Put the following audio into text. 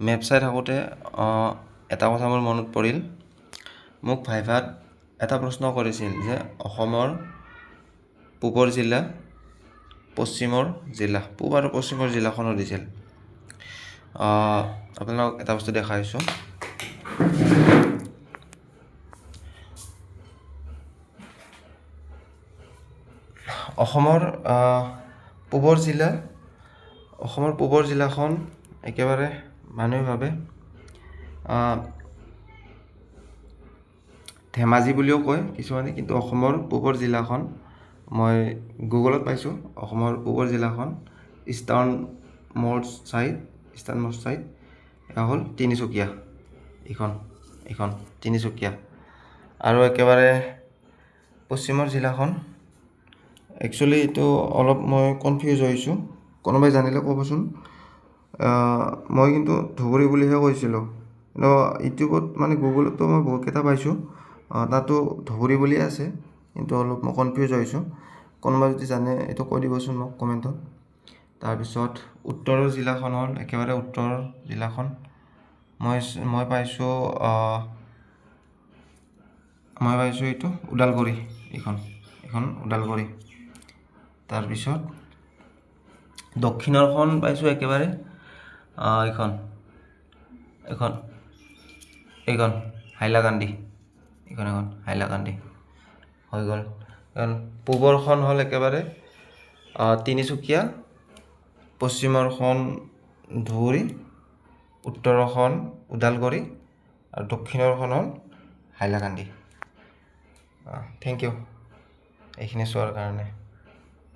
Map চাই থাকোঁতে এটা কথা মোৰ মনত পৰিল। মোক ভাইভাত এটা প্ৰশ্ন কৰিছিল যে অসমৰ পূবৰ জিলা, পশ্চিমৰ জিলা, পূব আৰু পশ্চিমৰ জিলাখনো দিছিল। আপোনালোকক এটা বস্তু দেখাইছোঁ। অসমৰ পূবৰ জিলাখন একেবাৰে মানুহে ভাবে ধেমাজি বুলিও কয় কিছুমানে, কিন্তু অসমৰ পূবৰ জিলাখন মই গুগলত পাইছোঁ। অসমৰ পূবৰ জিলাখন ইষ্টাৰ্ণ মষ্ট ছাইড এয়া হ'ল তিনিচুকীয়া। এইখন তিনিচুকীয়া। আৰু একেবাৰে পশ্চিমৰ জিলাখন, একচুৱেলি এইটো অলপ মই কনফিউজ হৈছোঁ, কোনোবাই জানিলে ক'বচোন। মই কিন্তু ধুবুৰী বুলিহে কৈছিলোঁ, কিন্তু ইউটিউবত মানে গুগলতো মই বহুতকেইটা পাইছোঁ, তাতো ধুবুৰী বুলিয়ে আছে, কিন্তু অলপ মই কনফিউজ হৈছোঁ। কোনোবাই যদি জানে এইটো কৈ দিবচোন মোক কমেণ্টত। তাৰপিছত উত্তৰৰ জিলাখন হ'ল একেবাৰে উত্তৰ জিলাখন, মই পাইছোঁ এইটো ওদালগুৰি। এইখন ওদালগুৰি। তাৰপিছত দক্ষিণৰখন পাইছোঁ একেবাৰে এইখন হাইলাকান্দি। এইখন হাইলাকান্দি হৈ গ'ল। পূবৰখন হ'ল একেবাৰে তিনিচুকীয়া, পশ্চিমৰখন ধুবুৰী, উত্তৰৰখন ওদালগুৰি আৰু দক্ষিণৰখন হ'ল হাইলাকান্দি। থেংক ইউ এইখিনি চোৱাৰ কাৰণে।